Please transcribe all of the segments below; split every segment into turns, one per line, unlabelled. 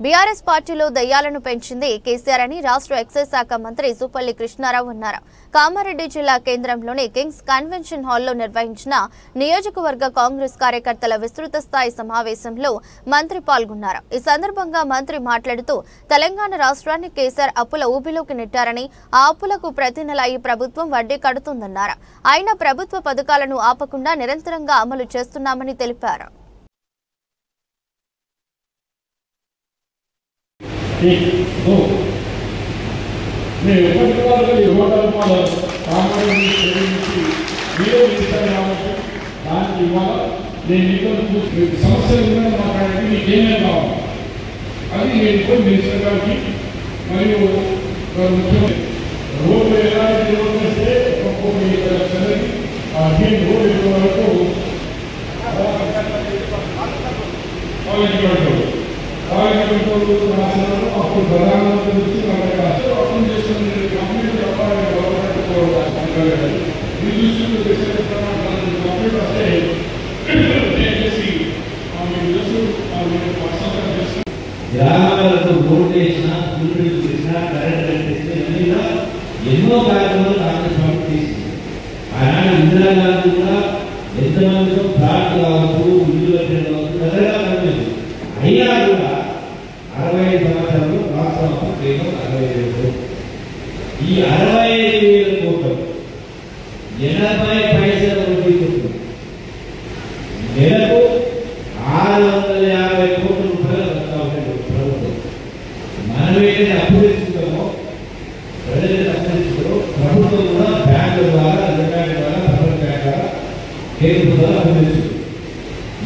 BRS పార్టీలో దయ్యాలను పెంచింది కేసీఆర్ అని రాష్ట్ర ఎక్సైజ్ శాఖ మంత్రి జూపల్లి కృష్ణారావు అన్నారు. కామారెడ్డి జిల్లా కేంద్రంలోని కింగ్స్ కన్వెన్షన్ హాల్లో నిర్వహించిన నియోజకవర్గ కాంగ్రెస్ కార్యకర్తల విస్తృత స్థాయి సమావేశంలో మంత్రి పాల్గొన్నారు. ఈ సందర్భంగా మంత్రి మాట్లాడుతూ తెలంగాణ రాష్ట్రాన్ని కేసీఆర్ అప్పుల ఊబిలోకి నెట్టారని, ఆ అప్పులకు ప్రతి నెల ఈ ప్రభుత్వం వడ్డీ కడుతుందన్నారు. ఆయన ప్రభుత్వ పథకాలను ఆపకుండా నిరంతరంగా అమలు చేస్తున్నామని తెలిపారు.
నేను ఎప్పటికీ ₹100 కాంగ్రెస్ కాబట్టి దానికి ఇవాళ నేను మీకు సమస్యలు ఉన్నాయని మాట్లాడితే మీకు ఏమేమి కావాలి అది నేను మినిస్టర్ గారికి మరియు ముఖ్యమంత్రి రోడ్లు ఎలాంటి రోడ్లు వేస్తే ఒక్కొక్క లక్షలకి రోడ్డు ఎక్కువ వరకు అప్పుడు ప్రధానమంత్రి నుంచి అర్థం చేసుకుని కంప్లీట్ కంప్లీట్ వస్తే
గ్రామాలకు రోడ్డు వేసిన స్కూల్ చేసిన కరెంట్ కట్టిస్తే ఇవన్నీ కూడా ఎన్నో కార్యక్రమాలు కాంగ్రెస్ పార్టీ చేసింది. ఆనాడు ఇందిరాగాంధీ కూడా ఎంతమందితో ఫ్లాట్ కావచ్చు, ఇల్లు కట్టడం కావచ్చు రకరకాల కట్టలేదు. అయినా కూడా 65 సంవత్సరాలు రాష్ట్రం కేవలం 65,000 కోట్లు. ఈ 65,000 కోట్లు 80 పైసల వడ్డీ కొట్టు నెలకు 650 కోట్ల రూపాయలు వస్తూ ఉంటాయి ప్రభుత్వం. మనమేదైతే అప్పు తెచ్చుకుంటామో ప్రజలు అప్పు తెచ్చుకుంటారో ప్రభుత్వం కూడా బ్యాంకుల ద్వారా, రిజర్వ్ బ్యాంక్ ద్వారా, ప్రపంచ బ్యాంక్ ద్వారా, కేంద్ర ద్వారా అప్పు తెచ్చుకుంటారు.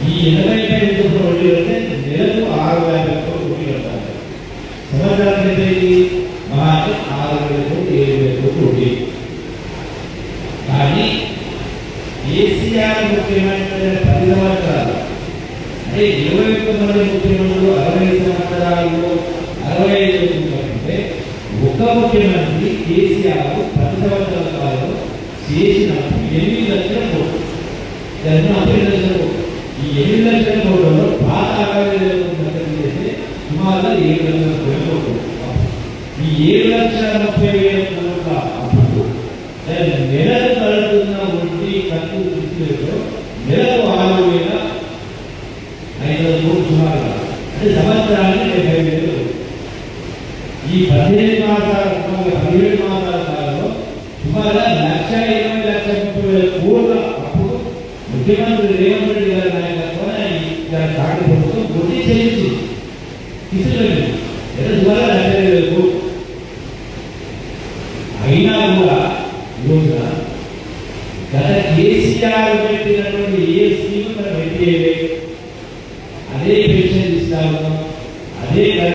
ఈ 80 కోట్ల వడ్డీ అంటే నెలకు 650 కోట్లు వడ్డీ కట్టాలి. సంవత్సరానికి మహా 6,000 కోట్లు 7,000 కోట్లు వడ్డీ. కానీ కేసీఆర్ ముఖ్యమంత్రి 10 సంవత్సరాలు అంటే 21 మంది ముఖ్యమంత్రులు 60 సంవత్సరాలు 65 అంటే ఒక్క ముఖ్యమంత్రి కేసీఆర్ 10 సంవత్సరాల కాలంలో చేసిన 8 లక్షల కోట్లు. ఈ 8 లక్షల కోట్లలో పాత 60,000 కోట్లు చేస్తే సుమారుగా 7 లక్షల కోట్లు. ఈ 7,30,000 కోట్ల అప్పుడు నెలకు కడుతున్న వడ్డీ ఖర్చు తీసుకునేదో నెలకు 6,500 కోట్లు సుమారుగా, అంటే సంవత్సరానికి 70,000. ఈ 17 మాసాల కాలంలో సుమారుగా 1,20,30,000 కోట్ల అప్పుడు ముఖ్యమంత్రి రేవంత్ రెడ్డి గారి నాయకత్వాన్ని కాంగ్రెస్ ప్రభుత్వం వడ్డీ చెల్లించింది. తీసుకెళ్ళింది సుమారుగా 70,000 కోట్లు. అయినా కూడా ఈరోజున గత కేసీఆర్ పెట్టినటువంటి ఏ స్కీమ్ మనం పెట్టేయలేదు. అదే పెన్షన్ ఇస్తాము, అదే